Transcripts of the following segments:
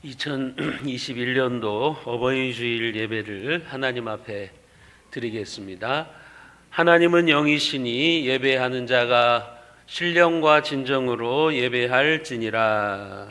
2021년도 어버이 주일 예배를 하나님 앞에 드리겠습니다. 하나님은 영이시니 예배하는 자가 신령과 진정으로 예배할지니라.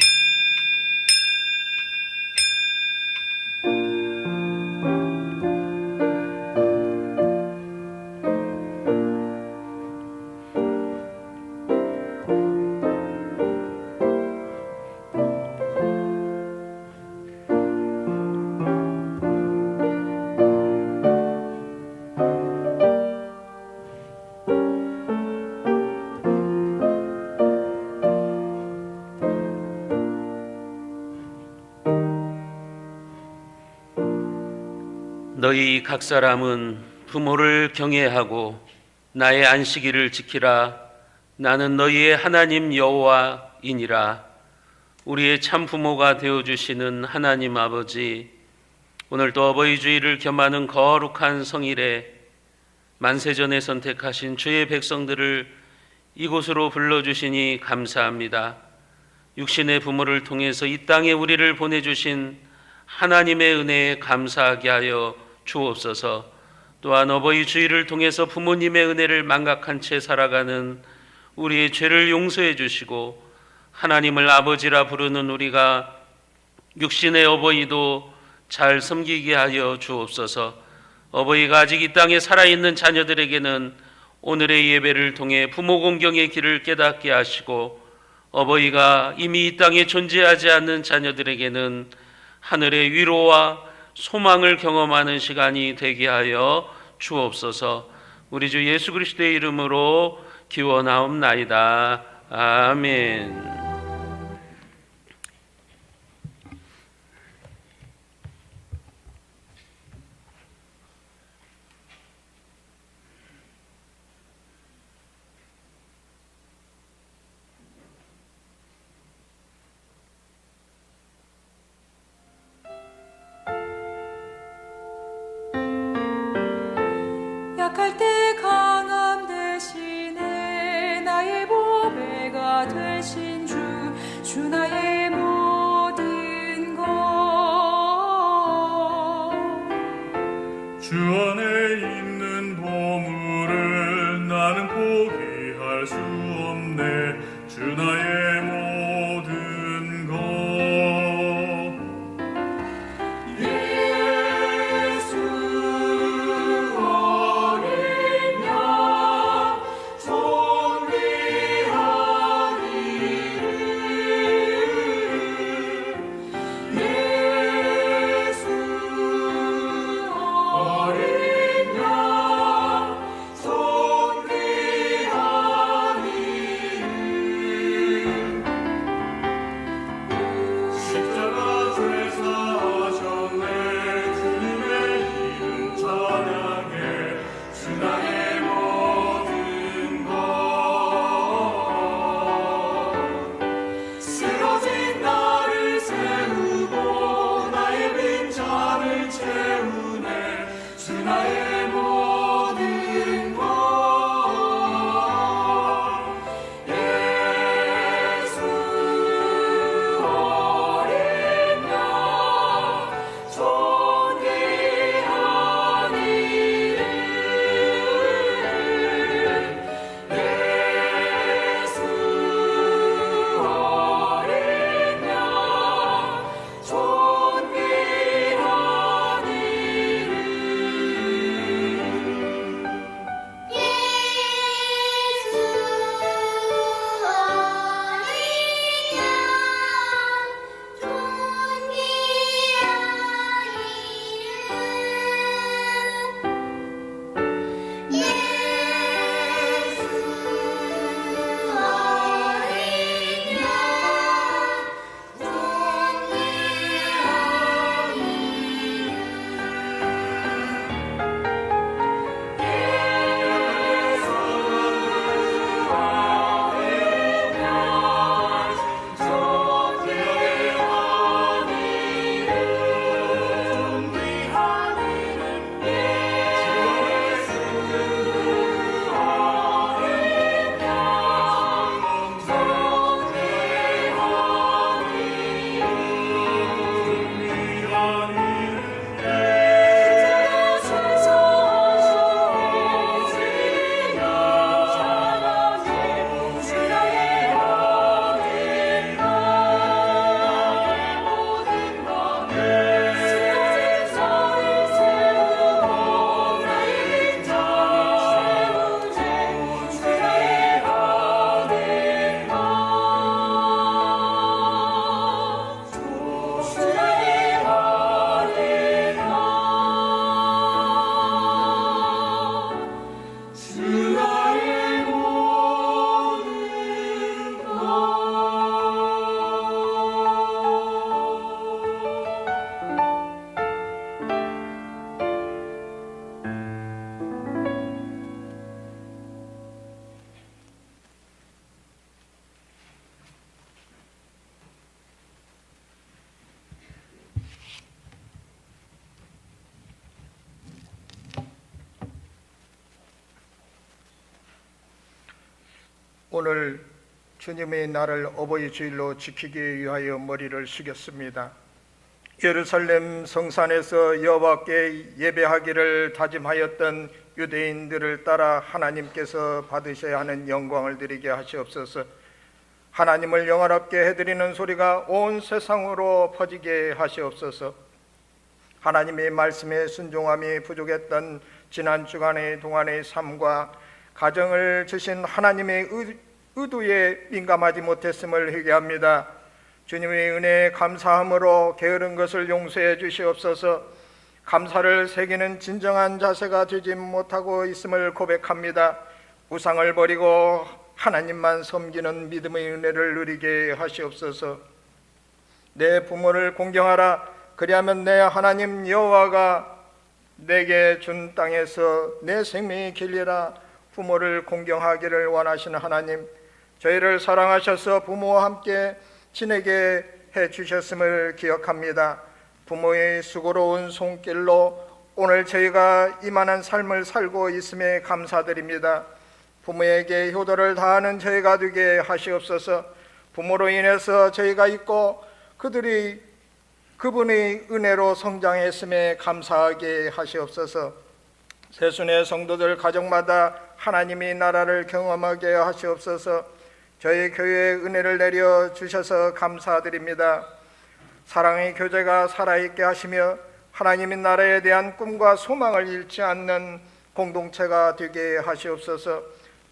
너희 각 사람은 부모를 경외하고 나의 안식일을 지키라. 나는 너희의 하나님 여호와이니라. 우리의 참 부모가 되어주시는 하나님 아버지, 오늘도 어버이 주일을 겸하는 거룩한 성일에 만세전에 선택하신 주의 백성들을 이곳으로 불러주시니 감사합니다. 육신의 부모를 통해서 이 땅에 우리를 보내주신 하나님의 은혜에 감사하게 하여 주옵소서. 또한 어버이 주일을 통해서 부모님의 은혜를 망각한 채 살아가는 우리의 죄를 용서해 주시고 하나님을 아버지라 부르는 우리가 육신의 어버이도 잘 섬기게 하여 주옵소서. 어버이가 아직 이 땅에 살아있는 자녀들에게는 오늘의 예배를 통해 부모 공경의 길을 깨닫게 하시고, 어버이가 이미 이 땅에 존재하지 않는 자녀들에게는 하늘의 위로와 소망을 경험하는 시간이 되게 하여 주옵소서. 우리 주 예수 그리스도의 이름으로 기원하옵나이다. 아멘. 약할 때 강함 대신에 나의 보배가 되신 주, 오늘 주님의 날을 어버이 주일로 지키기 위하여 머리를 숙였습니다. 예루살렘 성산에서 여호와께 예배하기를 다짐하였던 유대인들을 따라 하나님께서 받으셔야 하는 영광을 드리게 하시옵소서. 하나님을 영화롭게 해드리는 소리가 온 세상으로 퍼지게 하시옵소서. 하나님의 말씀에 순종함이 부족했던 지난 주간의 동안의 삶과 가정을 주신 하나님의 의도에 민감하지 못했음을 회개합니다. 주님의 은혜에 감사함으로 게으른 것을 용서해 주시옵소서. 감사를 새기는 진정한 자세가 되지 못하고 있음을 고백합니다. 우상을 버리고 하나님만 섬기는 믿음의 은혜를 누리게 하시옵소서. 내 부모를 공경하라. 그리하면 내 하나님 여호와가 내게 준 땅에서 내 생명이 길리라. 부모를 공경하기를 원하시는 하나님, 저희를 사랑하셔서 부모와 함께 지내게 해주셨음을 기억합니다. 부모의 수고로운 손길로 오늘 저희가 이만한 삶을 살고 있음에 감사드립니다. 부모에게 효도를 다하는 저희가 되게 하시옵소서. 부모로 인해서 저희가 있고 그분의 은혜로 성장했음에 감사하게 하시옵소서. 세순의 성도들 가정마다 하나님의 나라를 경험하게 하시옵소서. 저희 교회에 은혜를 내려 주셔서 감사드립니다. 사랑의 교제가 살아있게 하시며 하나님의 나라에 대한 꿈과 소망을 잃지 않는 공동체가 되게 하시옵소서.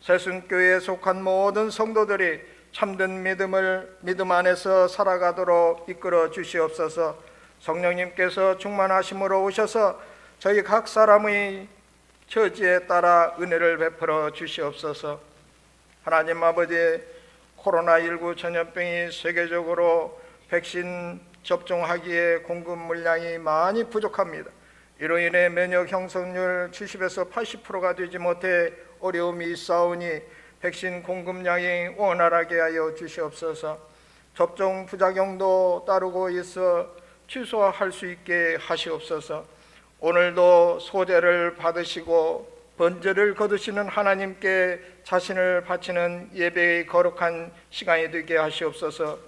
세순교회에 속한 모든 성도들이 참된 믿음 안에서 살아가도록 이끌어 주시옵소서. 성령님께서 충만하심으로 오셔서 저희 각 사람의 처지에 따라 은혜를 베풀어 주시옵소서. 하나님 아버지, 코로나19 전염병이 세계적으로 백신 접종하기에 공급 물량이 많이 부족합니다. 이로 인해 면역 형성률 70에서 80%가 되지 못해 어려움이 있사오니 백신 공급량이 원활하게 하여 주시옵소서. 접종 부작용도 따르고 있어 취소할 수 있게 하시옵소서. 오늘도 소재를 받으시고 번제를 거두시는 하나님께 자신을 바치는 예배의 거룩한 시간이 되게 하시옵소서.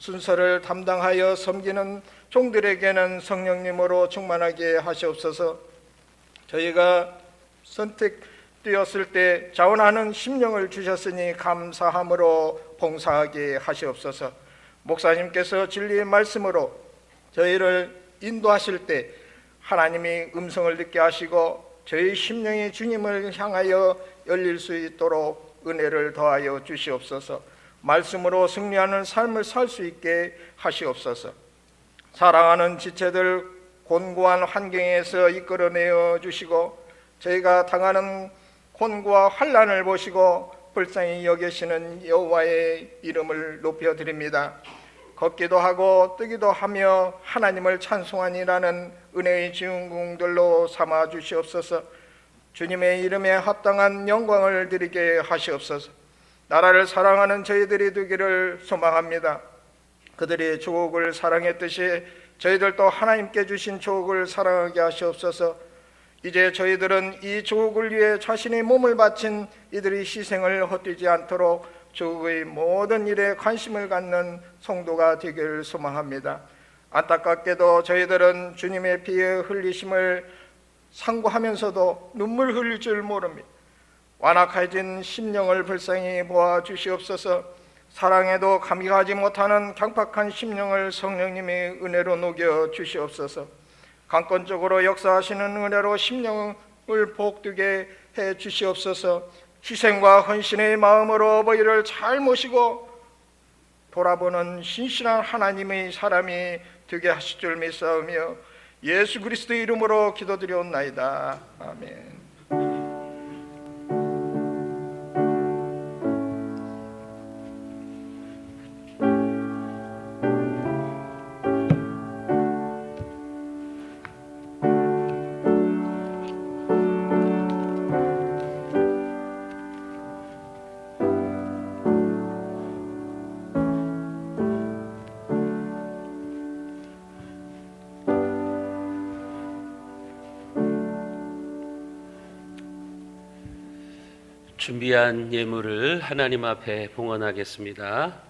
순서를 담당하여 섬기는 종들에게는 성령님으로 충만하게 하시옵소서. 저희가 선택되었을 때 자원하는 심령을 주셨으니 감사함으로 봉사하게 하시옵소서. 목사님께서 진리의 말씀으로 저희를 인도하실 때 하나님의 음성을 듣게 하시고 저희 심령이 주님을 향하여 열릴 수 있도록 은혜를 더하여 주시옵소서. 말씀으로 승리하는 삶을 살 수 있게 하시옵소서. 사랑하는 지체들 곤고한 환경에서 이끌어내어 주시고 저희가 당하는 곤고와 환난을 보시고 불쌍히 여기시는 여호와의 이름을 높여드립니다. 걷기도 하고 뜨기도 하며 하나님을 찬송하니라는 은혜의 지은궁들로 삼아 주시옵소서. 주님의 이름에 합당한 영광을 드리게 하시옵소서. 나라를 사랑하는 저희들이 되기를 소망합니다. 그들이 조국을 사랑했듯이 저희들도 하나님께 주신 조국을 사랑하게 하시옵소서. 이제 저희들은 이 조국을 위해 자신의 몸을 바친 이들의 희생을 헛되지 않도록 조국의 모든 일에 관심을 갖는 성도가 되기를 소망합니다. 안타깝게도 저희들은 주님의 피의 흘리심을 상고하면서도 눈물 흘릴 줄 모릅니다. 완악해진 심령을 불쌍히 보아 주시옵소서. 사랑에도 감격하지 못하는 강팍한 심령을 성령님의 은혜로 녹여 주시옵소서. 강권적으로 역사하시는 은혜로 심령을 복되게 해 주시옵소서. 희생과 헌신의 마음으로 어버이를 잘 모시고 돌아보는 신실한 하나님의 사람이 되게 하실 줄 믿사오며 예수 그리스도의 이름으로 기도드리옵나이다. 아멘. 준비한 예물을 하나님 앞에 봉헌하겠습니다.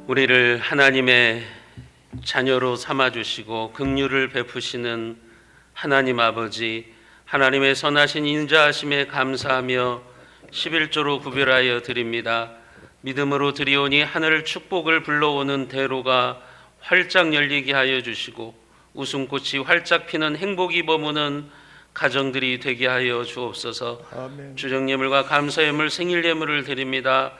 우리를 하나님의 자녀로 삼아주시고 긍휼을 베푸시는 하나님 아버지, 하나님의 선하신 인자하심에 감사하며 11조로 구별하여 드립니다. 믿음으로 드리오니 하늘 축복을 불러오는 대로가 활짝 열리게 하여 주시고 웃음꽃이 활짝 피는 행복이 머무는 가정들이 되게 하여 주옵소서. 아멘. 주정예물과 감사예물, 생일예물을 드립니다.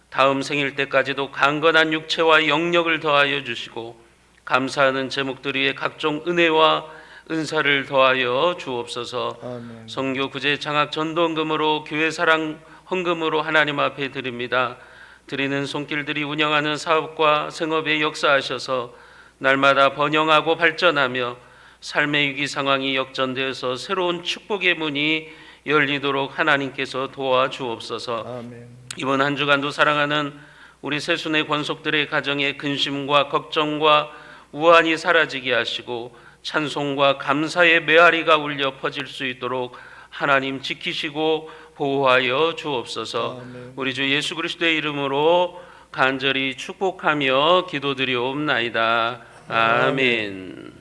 다음 생일 때까지도 강건한 육체와 영력을 더하여 주시고 감사하는 제목들 위에 각종 은혜와 은사를 더하여 주옵소서. 아멘. 선교 구제 장학 전도헌금으로 교회 사랑 헌금으로 하나님 앞에 드립니다. 드리는 손길들이 운영하는 사업과 생업에 역사하셔서 날마다 번영하고 발전하며 삶의 위기 상황이 역전되어서 새로운 축복의 문이 열리도록 하나님께서 도와주옵소서. 아멘. 이번 한 주간도 사랑하는 우리 세순의 권속들의 가정에 근심과 걱정과 우환이 사라지게 하시고 찬송과 감사의 메아리가 울려 퍼질 수 있도록 하나님 지키시고 보호하여 주옵소서. 아멘. 우리 주 예수 그리스도의 이름으로 간절히 축복하며 기도드리옵나이다. 아멘.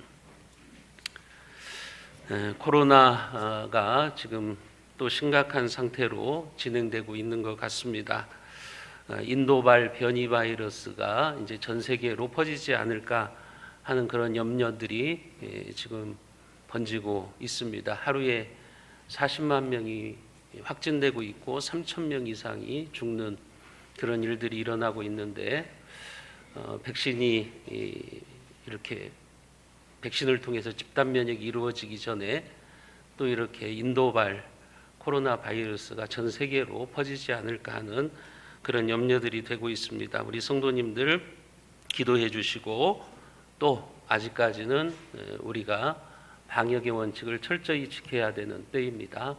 코로나가 지금 또 심각한 상태로 진행되고 있는 것 같습니다. 인도발 변이 바이러스가 이제 전 세계로 퍼지지 않을까 하는 그런 염려들이 지금 번지고 있습니다. 하루에 40만 명이 확진되고 있고 3천 명 이상이 죽는 그런 일들이 일어나고 있는데 백신이 이렇게 백신을 통해서 집단 면역이 이루어지기 전에 또 이렇게 인도발 코로나 바이러스가 전 세계로 퍼지지 않을까 하는 그런 염려들이 되고 있습니다. 우리 성도님들 기도해 주시고 또 아직까지는 우리가 방역의 원칙을 철저히 지켜야 되는 때입니다.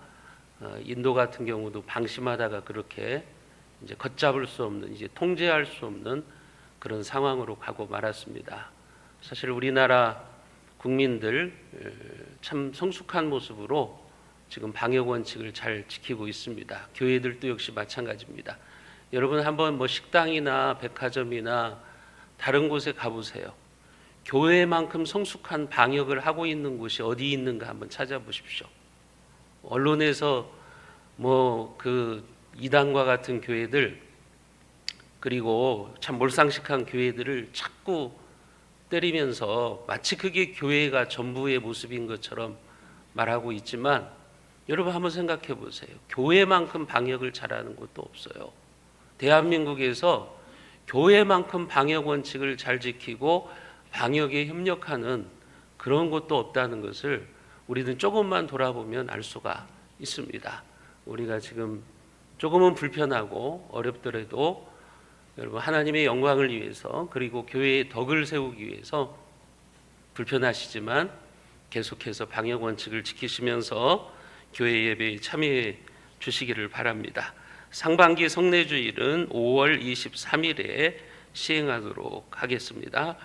인도 같은 경우도 방심하다가 그렇게 이제 걷잡을 수 없는, 이제 통제할 수 없는 그런 상황으로 가고 말았습니다. 사실 우리나라 국민들 참 성숙한 모습으로 지금 방역 원칙을 잘 지키고 있습니다. 교회들도 역시 마찬가지입니다. 여러분 한번 뭐 식당이나 백화점이나 다른 곳에 가보세요. 교회만큼 성숙한 방역을 하고 있는 곳이 어디 있는가 한번 찾아보십시오. 언론에서 뭐 그 이단과 같은 교회들 그리고 참 몰상식한 교회들을 자꾸 때리면서 마치 그게 교회가 전부의 모습인 것처럼 말하고 있지만 여러분 한번 생각해 보세요. 교회만큼 방역을 잘하는 곳도 없어요. 대한민국에서 교회만큼 방역 원칙을 잘 지키고 방역에 협력하는 그런 곳도 없다는 것을 우리는 조금만 돌아보면 알 수가 있습니다. 우리가 지금 조금은 불편하고 어렵더라도 여러분 하나님의 영광을 위해서 그리고 교회의 덕을 세우기 위해서 불편하시지만 계속해서 방역 원칙을 지키시면서 교회 예배에 참여해 주시기를 바랍니다. 상반기 성례주일은 5월 23일에 시행하도록 하겠습니다.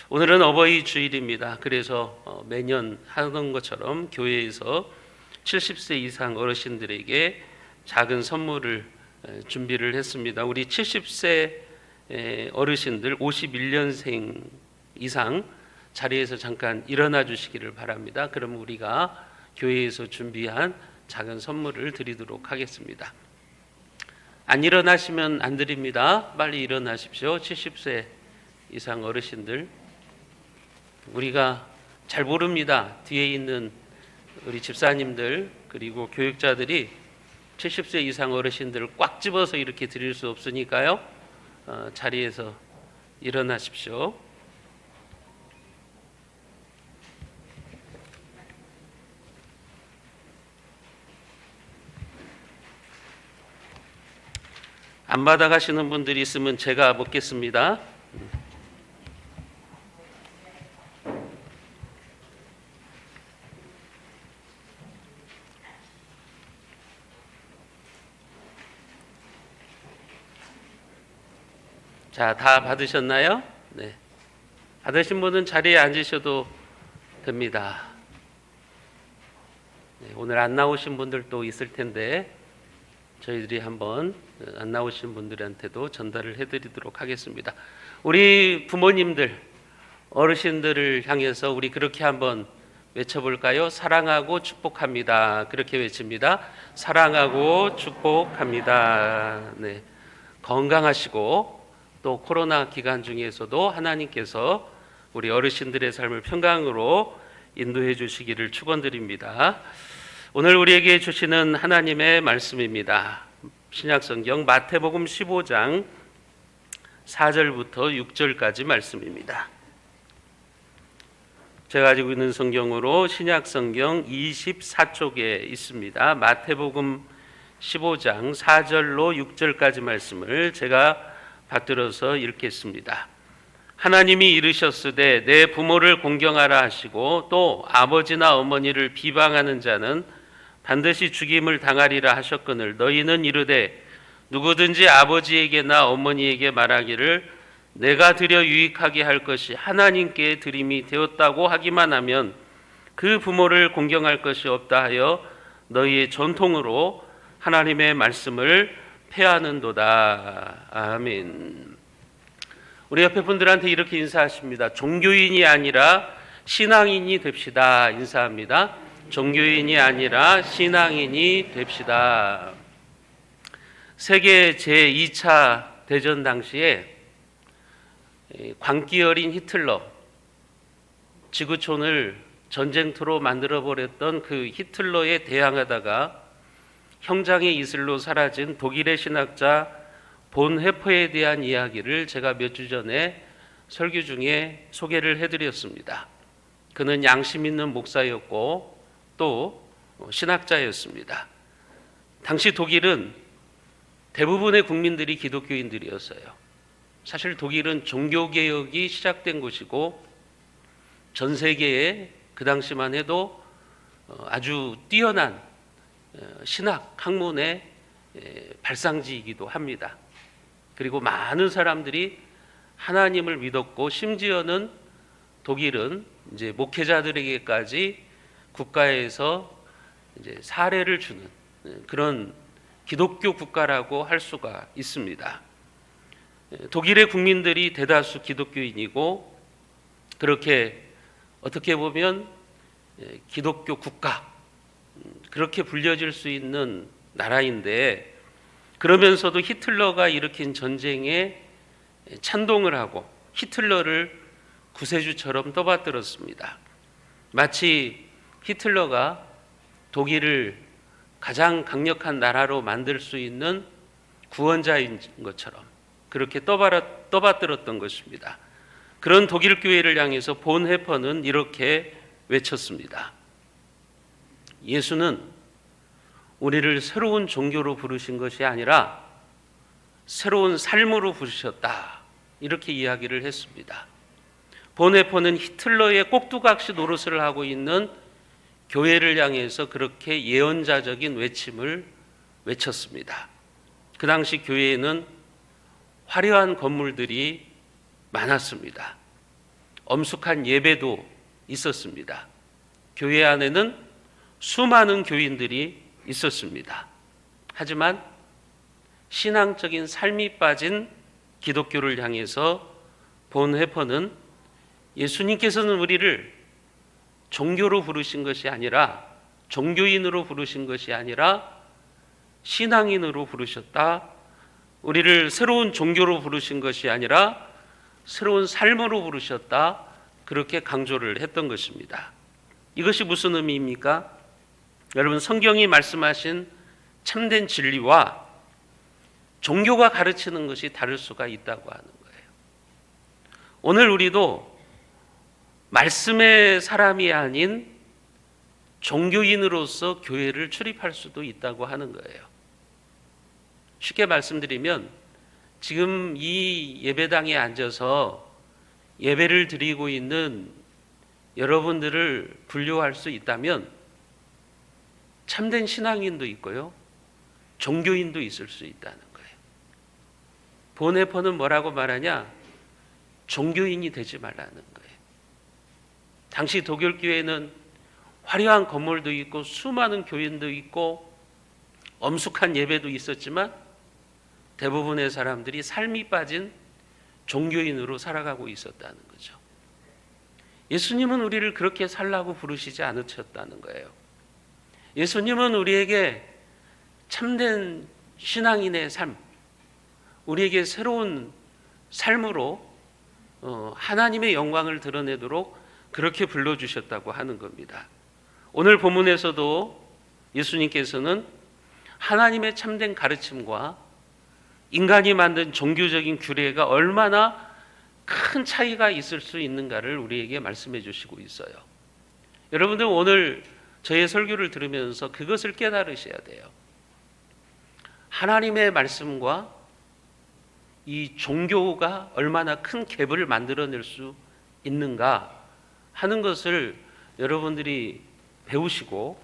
오늘은 어버이 주일입니다. 그래서 매년 하던 것처럼 교회에서 70세 이상 어르신들에게 작은 선물을 준비를 했습니다. 우리 70세 어르신들 51년생 이상 자리에서 잠깐 일어나 주시기를 바랍니다. 그럼 우리가 교회에서 준비한 작은 선물을 드리도록 하겠습니다. 안 일어나시면 안 드립니다. 빨리 일어나십시오. 70세 이상 어르신들. 우리가 잘 모릅니다. 뒤에 있는 우리 집사님들 그리고 교육자들이 70세 이상 어르신들을 꽉 집어서 이렇게 드릴 수 없으니까요. 자리에서 일어나십시오. 안 받아가시는 분들이 있으면 제가 먹겠습니다. 자, 다 받으셨나요? 네. 받으신 분은 자리에 앉으셔도 됩니다. 네, 오늘 안 나오신 분들도 있을 텐데 저희들이 한번 안 나오신 분들한테도 전달을 해드리도록 하겠습니다. 우리 부모님들, 어르신들을 향해서 우리 그렇게 한번 외쳐볼까요? 사랑하고 축복합니다. 그렇게 외칩니다. 사랑하고 축복합니다. 네, 건강하시고 또 코로나 기간 중에서도 하나님께서 우리 어르신들의 삶을 평강으로 인도해 주시기를 축원드립니다. 오늘 우리에게 주시는 하나님의 말씀입니다. 신약성경 마태복음 15장 4절부터 6절까지 말씀입니다. 제가 가지고 있는 성경으로 신약성경 24쪽에 있습니다. 마태복음 15장 4절로 6절까지 말씀을 제가 받들어서 읽겠습니다. 하나님이 이르셨으되 내 부모를 공경하라 하시고 또 아버지나 어머니를 비방하는 자는 반드시 죽임을 당하리라 하셨거늘 너희는 이르되 누구든지 아버지에게나 어머니에게 말하기를 내가 드려 유익하게 할 것이 하나님께 드림이 되었다고 하기만 하면 그 부모를 공경할 것이 없다 하여 너희의 전통으로 하나님의 말씀을 폐하는도다. 아멘. 우리 옆에 분들한테 이렇게 인사하십니다. 종교인이 아니라 신앙인이 됩시다. 인사합니다. 종교인이 아니라 신앙인이 됩시다. 세계 제2차 대전 당시에 광기 어린 히틀러, 지구촌을 전쟁터로 만들어버렸던 그 히틀러에 대항하다가 형장의 이슬로 사라진 독일의 신학자 본 헤퍼에 대한 이야기를 제가 몇 주 전에 설교 중에 소개를 해드렸습니다. 그는 양심 있는 목사였고 또 신학자였습니다. 당시 독일은 대부분의 국민들이 기독교인들이었어요. 사실 독일은 종교개혁이 시작된 곳이고 전 세계에 그 당시만 해도 아주 뛰어난 신학 학문의 발상지이기도 합니다. 그리고 많은 사람들이 하나님을 믿었고 심지어는 독일은 이제 목회자들에게까지 국가에서 이제 사례를 주는 그런 기독교 국가라고 할 수가 있습니다. 독일의 국민들이 대다수 기독교인이고 그렇게 어떻게 보면 기독교 국가 그렇게 불려질 수 있는 나라인데 그러면서도 히틀러가 일으킨 전쟁에 찬동을 하고 히틀러를 구세주처럼 떠받들었습니다. 마치 히틀러가 독일을 가장 강력한 나라로 만들 수 있는 구원자인 것처럼 그렇게 떠받들었던 것입니다. 그런 독일 교회를 향해서 본 헤퍼는 이렇게 외쳤습니다. 예수는 우리를 새로운 종교로 부르신 것이 아니라 새로운 삶으로 부르셨다. 이렇게 이야기를 했습니다. 본 헤퍼는 히틀러의 꼭두각시 노릇을 하고 있는 교회를 향해서 그렇게 예언자적인 외침을 외쳤습니다. 그 당시 교회에는 화려한 건물들이 많았습니다. 엄숙한 예배도 있었습니다. 교회 안에는 수많은 교인들이 있었습니다. 하지만 신앙적인 삶이 빠진 기독교를 향해서 본 헤퍼는 예수님께서는 우리를 종교로 부르신 것이 아니라 종교인으로 부르신 것이 아니라 신앙인으로 부르셨다. 우리를 새로운 종교로 부르신 것이 아니라 새로운 삶으로 부르셨다. 그렇게 강조를 했던 것입니다. 이것이 무슨 의미입니까? 여러분, 성경이 말씀하신 참된 진리와 종교가 가르치는 것이 다를 수가 있다고 하는 거예요. 오늘 우리도 말씀의 사람이 아닌 종교인으로서 교회를 출입할 수도 있다고 하는 거예요. 쉽게 말씀드리면 지금 이 예배당에 앉아서 예배를 드리고 있는 여러분들을 분류할 수 있다면 참된 신앙인도 있고요, 종교인도 있을 수 있다는 거예요. 보네퍼는 뭐라고 말하냐? 종교인이 되지 말라는 거예요. 당시 독일 교회는 화려한 건물도 있고 수많은 교인도 있고 엄숙한 예배도 있었지만 대부분의 사람들이 삶이 빠진 종교인으로 살아가고 있었다는 거죠. 예수님은 우리를 그렇게 살라고 부르시지 않으셨다는 거예요. 예수님은 우리에게 참된 신앙인의 삶, 우리에게 새로운 삶으로 하나님의 영광을 드러내도록 그렇게 불러주셨다고 하는 겁니다. 오늘 본문에서도 예수님께서는 하나님의 참된 가르침과 인간이 만든 종교적인 규례가 얼마나 큰 차이가 있을 수 있는가를 우리에게 말씀해 주시고 있어요. 여러분들 오늘 저의 설교를 들으면서 그것을 깨달으셔야 돼요. 하나님의 말씀과 이 종교가 얼마나 큰 갭을 만들어낼 수 있는가 하는 것을 여러분들이 배우시고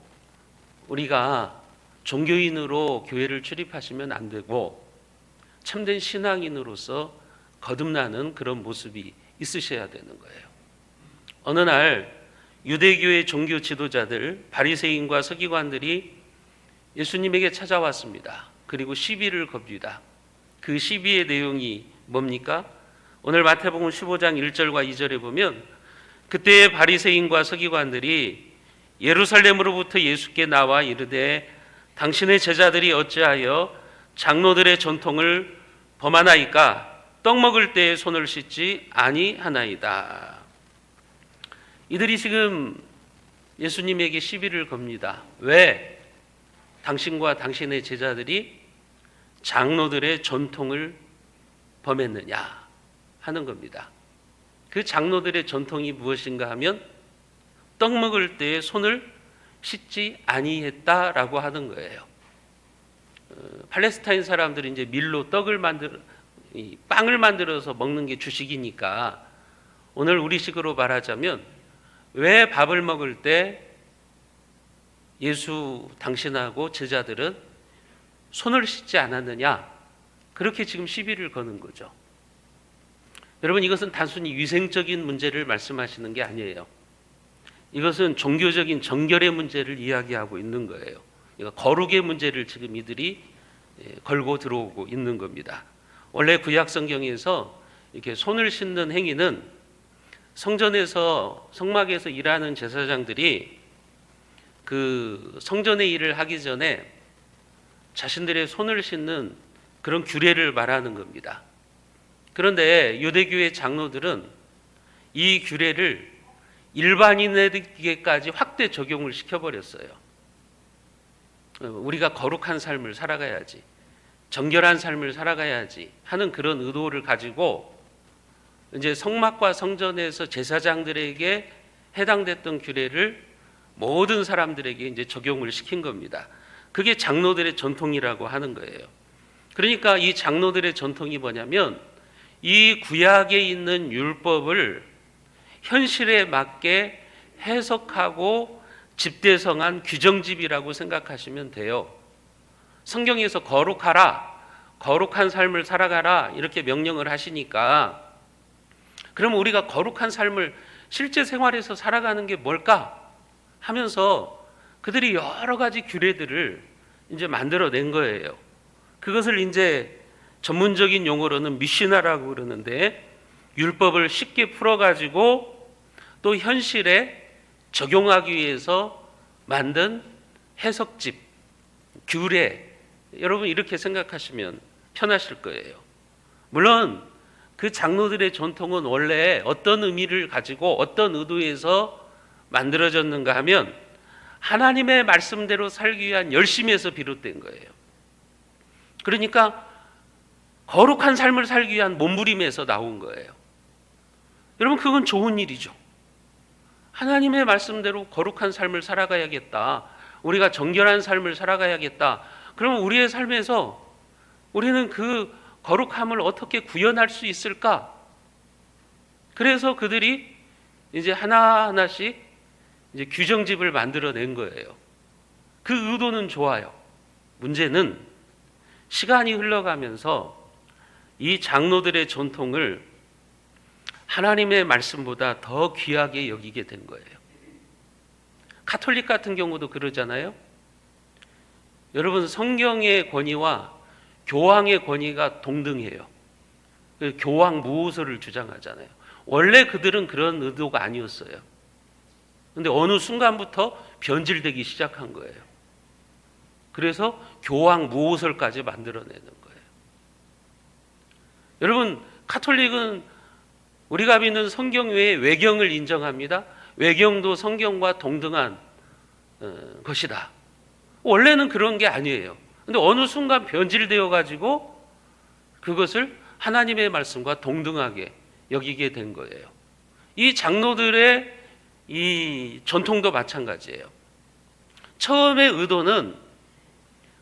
우리가 종교인으로 교회를 출입하시면 안 되고 참된 신앙인으로서 거듭나는 그런 모습이 있으셔야 되는 거예요. 어느 날 유대교의 종교 지도자들 바리새인과 서기관들이 예수님에게 찾아왔습니다. 그리고 시비를 겁니다. 그 시비의 내용이 뭡니까? 오늘 마태복음 15장 1절과 2절에 보면 그때의 바리새인과 서기관들이 예루살렘으로부터 예수께 나와 이르되 당신의 제자들이 어찌하여 장로들의 전통을 범하나이까? 떡 먹을 때에 손을 씻지 아니하나이다. 이들이 지금 예수님에게 시비를 겁니다. 왜? 당신과 당신의 제자들이 장로들의 전통을 범했느냐 하는 겁니다. 그 장로들의 전통이 무엇인가 하면 떡 먹을 때에 손을 씻지 아니했다라고 하는 거예요. 팔레스타인 사람들이 이제 밀로 빵을 만들어서 먹는 게 주식이니까 오늘 우리식으로 말하자면 왜 밥을 먹을 때 예수 당신하고 제자들은 손을 씻지 않았느냐? 그렇게 지금 시비를 거는 거죠. 여러분 이것은 단순히 위생적인 문제를 말씀하시는 게 아니에요. 이것은 종교적인 정결의 문제를 이야기하고 있는 거예요. 그러니까 거룩의 문제를 지금 이들이 걸고 들어오고 있는 겁니다. 원래 구약 성경에서 이렇게 손을 씻는 행위는 성전에서 성막에서 일하는 제사장들이 그 성전의 일을 하기 전에 자신들의 손을 씻는 그런 규례를 말하는 겁니다. 그런데 유대교의 장로들은 이 규례를 일반인에게까지 확대 적용을 시켜버렸어요. 우리가 거룩한 삶을 살아가야지, 정결한 삶을 살아가야지 하는 그런 의도를 가지고 이제 성막과 성전에서 제사장들에게 해당됐던 규례를 모든 사람들에게 이제 적용을 시킨 겁니다. 그게 장로들의 전통이라고 하는 거예요. 그러니까 이 장로들의 전통이 뭐냐면 이 구약에 있는 율법을 현실에 맞게 해석하고 집대성한 규정집이라고 생각하시면 돼요. 성경에서 거룩하라, 거룩한 삶을 살아가라 이렇게 명령을 하시니까 그럼 우리가 거룩한 삶을 실제 생활에서 살아가는 게 뭘까 하면서 그들이 여러 가지 규례들을 이제 만들어낸 거예요. 그것을 이제 전문적인 용어로는 미시나라고 그러는데 율법을 쉽게 풀어가지고 또 현실에 적용하기 위해서 만든 해석집, 규례, 여러분 이렇게 생각하시면 편하실 거예요. 물론 그 장로들의 전통은 원래 어떤 의미를 가지고 어떤 의도에서 만들어졌는가 하면 하나님의 말씀대로 살기 위한 열심에서 비롯된 거예요. 그러니까 거룩한 삶을 살기 위한 몸부림에서 나온 거예요. 여러분 그건 좋은 일이죠. 하나님의 말씀대로 거룩한 삶을 살아가야겠다. 우리가 정결한 삶을 살아가야겠다. 그러면 우리의 삶에서 우리는 그 거룩함을 어떻게 구현할 수 있을까? 그래서 그들이 이제 하나하나씩 이제 규정집을 만들어낸 거예요. 그 의도는 좋아요. 문제는 시간이 흘러가면서 이 장로들의 전통을 하나님의 말씀보다 더 귀하게 여기게 된 거예요. 카톨릭 같은 경우도 그러잖아요. 여러분, 성경의 권위와 교황의 권위가 동등해요. 교황 무호소를 주장하잖아요. 원래 그들은 그런 의도가 아니었어요. 그런데 어느 순간부터 변질되기 시작한 거예요. 그래서 교황 무호설까지 만들어내는 거예요. 여러분, 카톨릭은 우리가 믿는 성경 외에 외경을 인정합니다. 외경도 성경과 동등한 것이다. 원래는 그런 게 아니에요. 근데 어느 순간 변질되어 가지고 그것을 하나님의 말씀과 동등하게 여기게 된 거예요. 이 장로들의 이 전통도 마찬가지예요. 처음의 의도는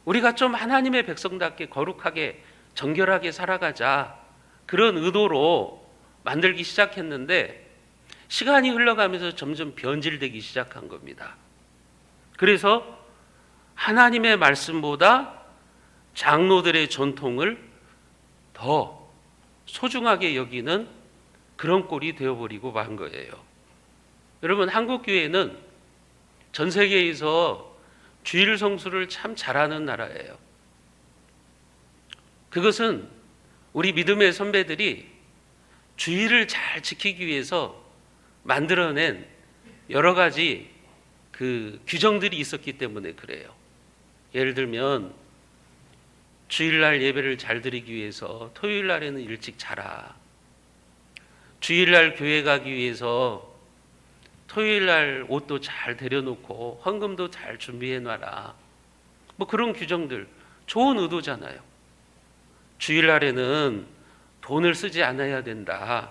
우리가 좀 하나님의 백성답게 거룩하게 정결하게 살아가자, 그런 의도로 만들기 시작했는데 시간이 흘러가면서 점점 변질되기 시작한 겁니다. 그래서 하나님의 말씀보다 장로들의 전통을 더 소중하게 여기는 그런 꼴이 되어버리고 만 거예요. 여러분, 한국 교회는 전 세계에서 주일 성수를 참 잘하는 나라예요. 그것은 우리 믿음의 선배들이 주일을 잘 지키기 위해서 만들어낸 여러 가지 그 규정들이 있었기 때문에 그래요. 예를 들면 주일날 예배를 잘 드리기 위해서 토요일날에는 일찍 자라. 주일날 교회 가기 위해서 토요일날 옷도 잘 데려놓고 헌금도 잘 준비해놔라. 뭐 그런 규정들, 좋은 의도잖아요. 주일날에는 돈을 쓰지 않아야 된다.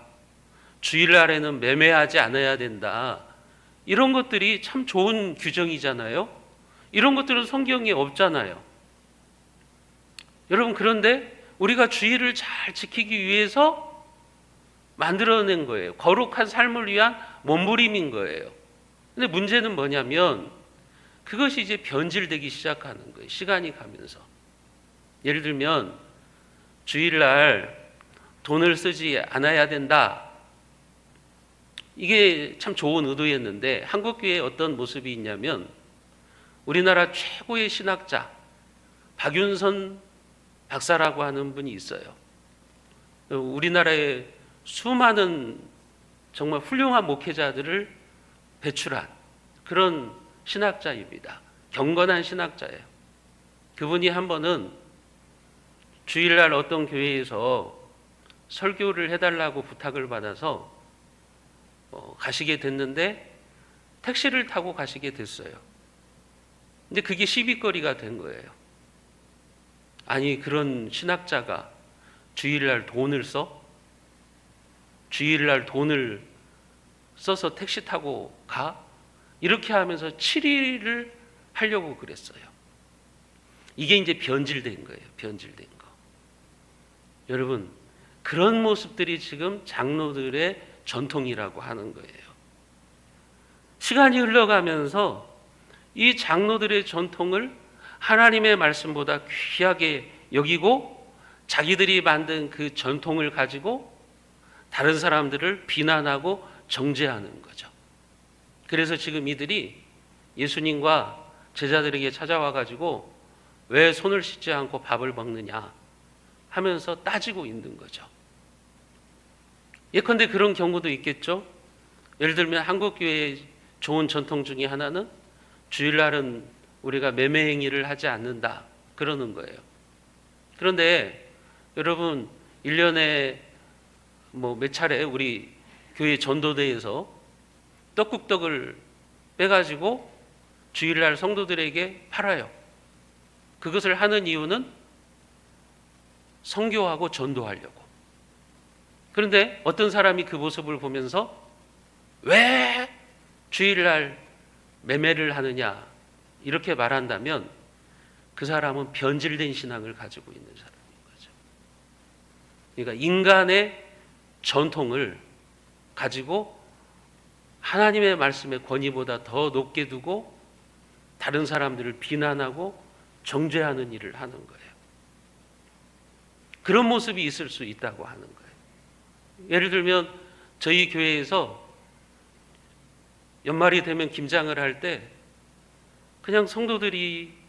주일날에는 매매하지 않아야 된다. 이런 것들이 참 좋은 규정이잖아요. 이런 것들은 성경에 없잖아요. 여러분, 그런데 우리가 주일을 잘 지키기 위해서 만들어낸 거예요. 거룩한 삶을 위한 몸부림인 거예요. 근데 문제는 뭐냐면 그것이 이제 변질되기 시작하는 거예요. 시간이 가면서. 예를 들면 주일날 돈을 쓰지 않아야 된다. 이게 참 좋은 의도였는데 한국교회에 어떤 모습이 있냐면 우리나라 최고의 신학자 박윤선 박사라고 하는 분이 있어요. 우리나라에 수많은 정말 훌륭한 목회자들을 배출한 그런 신학자입니다. 경건한 신학자예요. 그분이 한 번은 주일날 어떤 교회에서 설교를 해달라고 부탁을 받아서 가시게 됐는데 택시를 타고 가시게 됐어요. 근데 그게 시비거리가 된 거예요. 아니, 그런 신학자가 주일날 돈을 써? 주일날 돈을 써서 택시 타고 가? 이렇게 하면서 7일을 하려고 그랬어요. 이게 이제 변질된 거예요. 변질된 거. 여러분, 그런 모습들이 지금 장로들의 전통이라고 하는 거예요. 시간이 흘러가면서 이 장로들의 전통을 하나님의 말씀보다 귀하게 여기고 자기들이 만든 그 전통을 가지고 다른 사람들을 비난하고 정죄하는 거죠. 그래서 지금 이들이 예수님과 제자들에게 찾아와 가지고 왜 손을 씻지 않고 밥을 먹느냐 하면서 따지고 있는 거죠. 예컨대 그런 경우도 있겠죠. 예를 들면 한국교회의 좋은 전통 중에 하나는 주일날은 우리가 매매 행위를 하지 않는다 그러는 거예요. 그런데 여러분, 1년에 뭐 몇 차례 우리 교회 전도대에서 떡국떡을 빼가지고 주일날 성도들에게 팔아요. 그것을 하는 이유는 선교하고 전도하려고. 그런데 어떤 사람이 그 모습을 보면서 왜 주일날 매매를 하느냐 이렇게 말한다면 그 사람은 변질된 신앙을 가지고 있는 사람인 거죠. 그러니까 인간의 전통을 가지고 하나님의 말씀의 권위보다 더 높게 두고 다른 사람들을 비난하고 정죄하는 일을 하는 거예요. 그런 모습이 있을 수 있다고 하는 거예요. 예를 들면 저희 교회에서 연말이 되면 김장을 할 때 그냥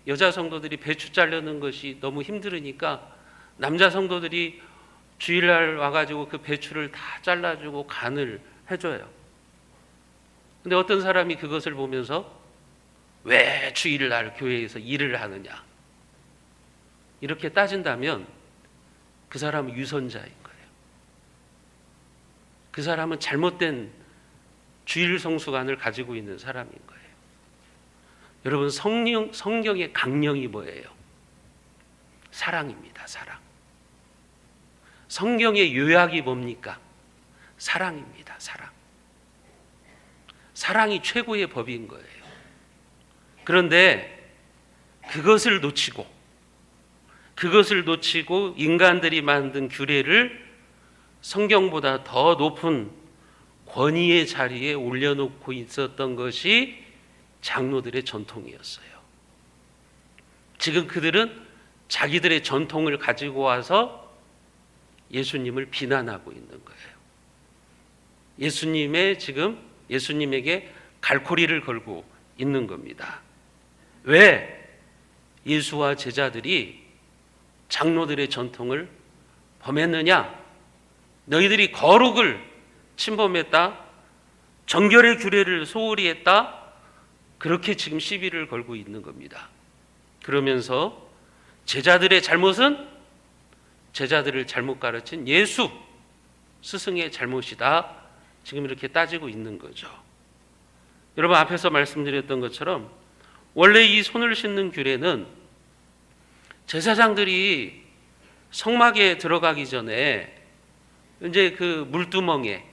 여자 성도들이 배추 자르는 것이 너무 힘들으니까 남자 성도들이 주일날 와가지고 그 배추를 다 잘라주고 간을 해줘요. 근데 어떤 사람이 그것을 보면서 왜 주일날 교회에서 일을 하느냐, 이렇게 따진다면 그 사람은 유선자인 거예요. 그 사람은 잘못된 주일 성수관을 가지고 있는 사람인 거예요. 여러분, 성경의 강령이 뭐예요? 사랑입니다. 사랑. 성경의 요약이 뭡니까? 사랑입니다. 사랑. 사랑이 최고의 법인 거예요. 그런데 그것을 놓치고 인간들이 만든 규례를 성경보다 더 높은 권위의 자리에 올려놓고 있었던 것이 장로들의 전통이었어요. 지금 그들은 자기들의 전통을 가지고 와서 예수님을 비난하고 있는 거예요. 예수님에게 갈고리를 걸고 있는 겁니다. 왜 예수와 제자들이 장로들의 전통을 범했느냐? 너희들이 거룩을 침범했다, 정결의 규례를 소홀히 했다, 그렇게 지금 시비를 걸고 있는 겁니다. 그러면서 제자들의 잘못은 제자들을 잘못 가르친 예수 스승의 잘못이다, 지금 이렇게 따지고 있는 거죠. 여러분, 앞에서 말씀드렸던 것처럼 원래 이 손을 씻는 규례는 제사장들이 성막에 들어가기 전에 이제 그 물두멍에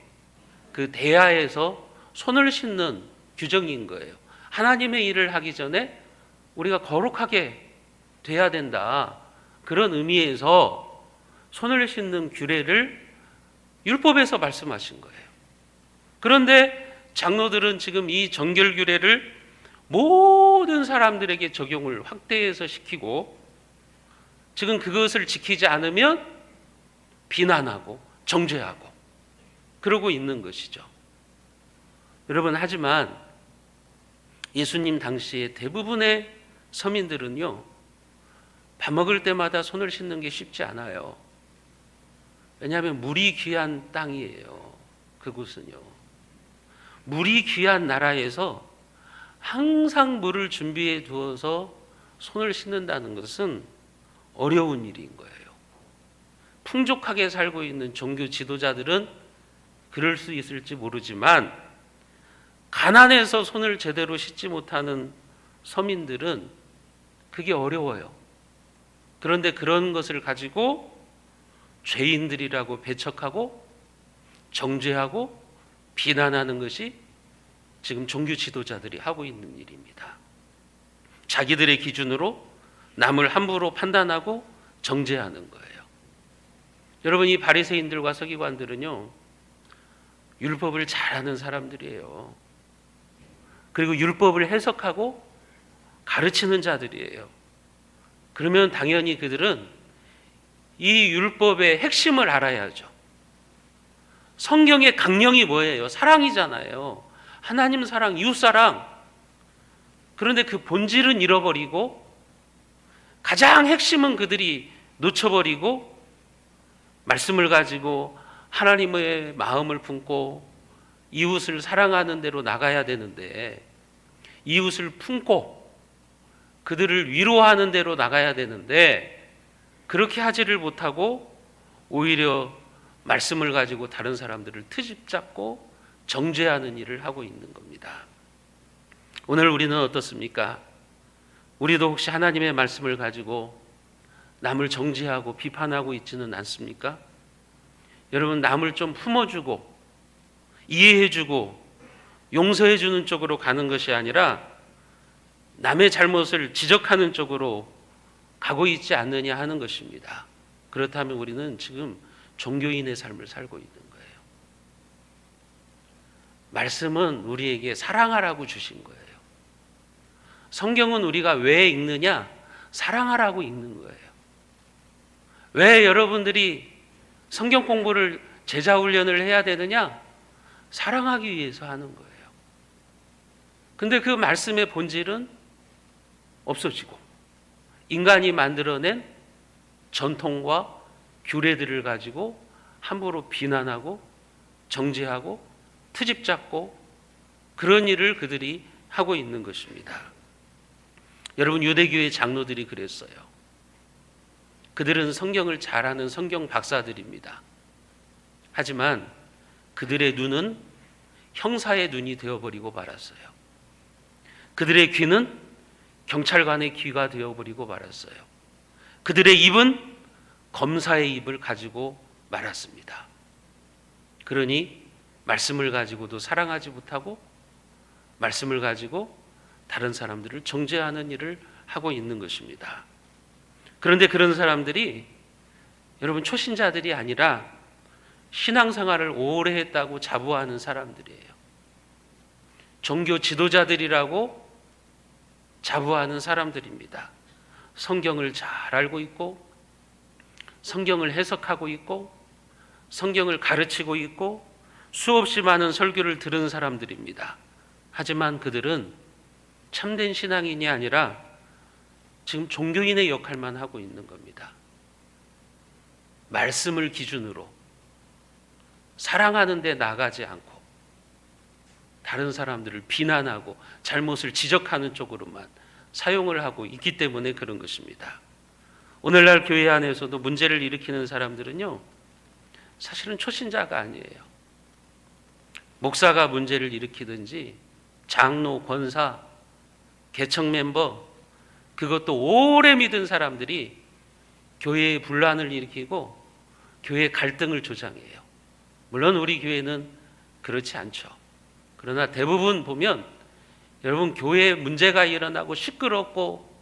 그 대야에서 손을 씻는 규정인 거예요. 하나님의 일을 하기 전에 우리가 거룩하게 돼야 된다, 그런 의미에서 손을 씻는 규례를 율법에서 말씀하신 거예요. 그런데 장로들은 지금 이 정결 규례를 모든 사람들에게 적용을 확대해서 시키고 지금 그것을 지키지 않으면 비난하고 정죄하고 그러고 있는 것이죠. 여러분, 하지만 예수님 당시에 대부분의 서민들은요, 밥 먹을 때마다 손을 씻는 게 쉽지 않아요. 왜냐하면 물이 귀한 땅이에요. 그곳은요, 물이 귀한 나라에서 항상 물을 준비해 두어서 손을 씻는다는 것은 어려운 일인 거예요. 풍족하게 살고 있는 종교 지도자들은 그럴 수 있을지 모르지만 가난해서 손을 제대로 씻지 못하는 서민들은 그게 어려워요. 그런데 그런 것을 가지고 죄인들이라고 배척하고 정죄하고 비난하는 것이 지금 종교 지도자들이 하고 있는 일입니다. 자기들의 기준으로 남을 함부로 판단하고 정죄하는 거예요. 여러분, 이 바리새인들과 서기관들은요, 율법을 잘하는 사람들이에요. 그리고 율법을 해석하고 가르치는 자들이에요. 그러면 당연히 그들은 이 율법의 핵심을 알아야죠. 성경의 강령이 뭐예요? 사랑이잖아요. 하나님 사랑, 이웃 사랑. 그런데 그 본질은 잃어버리고 가장 핵심은 그들이 놓쳐버리고 말씀을 가지고 하나님의 마음을 품고 이웃을 사랑하는 대로 나가야 되는데, 이웃을 품고 그들을 위로하는 대로 나가야 되는데 그렇게 하지를 못하고 오히려 말씀을 가지고 다른 사람들을 트집잡고 정죄하는 일을 하고 있는 겁니다. 오늘 우리는 어떻습니까? 우리도 혹시 하나님의 말씀을 가지고 남을 정죄하고 비판하고 있지는 않습니까? 여러분, 남을 좀 품어주고 이해해주고 용서해주는 쪽으로 가는 것이 아니라 남의 잘못을 지적하는 쪽으로 가고 있지 않느냐 하는 것입니다. 그렇다면 우리는 지금 종교인의 삶을 살고 있는 거예요. 말씀은 우리에게 사랑하라고 주신 거예요. 성경은 우리가 왜 읽느냐? 사랑하라고 읽는 거예요. 왜 여러분들이 성경 공부를 제자 훈련을 해야 되느냐? 사랑하기 위해서 하는 거예요. 근데 그 말씀의 본질은 없어지고 인간이 만들어낸 전통과 규례들을 가지고 함부로 비난하고 정죄하고 트집 잡고 그런 일을 그들이 하고 있는 것입니다. 여러분, 유대교의 장로들이 그랬어요. 그들은 성경을 잘 아는 성경 박사들입니다. 하지만 그들의 눈은 형사의 눈이 되어버리고 말았어요. 그들의 귀는 경찰관의 귀가 되어버리고 말았어요. 그들의 입은 검사의 입을 가지고 말았습니다. 그러니 말씀을 가지고도 사랑하지 못하고 말씀을 가지고 다른 사람들을 정죄하는 일을 하고 있는 것입니다. 그런데 그런 사람들이 여러분 초신자들이 아니라 신앙생활을 오래 했다고 자부하는 사람들이에요. 종교 지도자들이라고 자부하는 사람들입니다. 성경을 잘 알고 있고 성경을 해석하고 있고 성경을 가르치고 있고 수없이 많은 설교를 들은 사람들입니다. 하지만 그들은 참된 신앙인이 아니라 지금 종교인의 역할만 하고 있는 겁니다. 말씀을 기준으로 사랑하는 데 나가지 않고 다른 사람들을 비난하고 잘못을 지적하는 쪽으로만 사용을 하고 있기 때문에 그런 것입니다. 오늘날 교회 안에서도 문제를 일으키는 사람들은요, 사실은 초신자가 아니에요. 목사가 문제를 일으키든지 장로, 권사, 개척 멤버, 그것도 오래 믿은 사람들이 교회의 분란을 일으키고 교회 갈등을 조장해요. 물론 우리 교회는 그렇지 않죠. 그러나 대부분 보면 여러분 교회에 문제가 일어나고 시끄럽고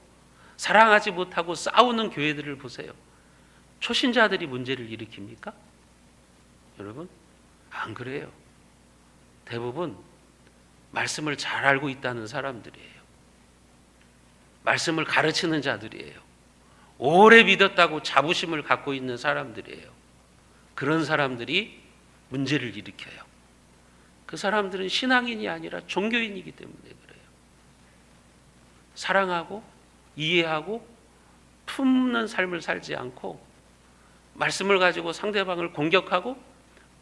사랑하지 못하고 싸우는 교회들을 보세요. 초신자들이 문제를 일으킵니까? 여러분 안 그래요. 대부분 말씀을 잘 알고 있다는 사람들이에요. 말씀을 가르치는 자들이에요. 오래 믿었다고 자부심을 갖고 있는 사람들이에요. 그런 사람들이 문제를 일으켜요. 그 사람들은 신앙인이 아니라 종교인이기 때문에 그래요. 사랑하고 이해하고 품는 삶을 살지 않고 말씀을 가지고 상대방을 공격하고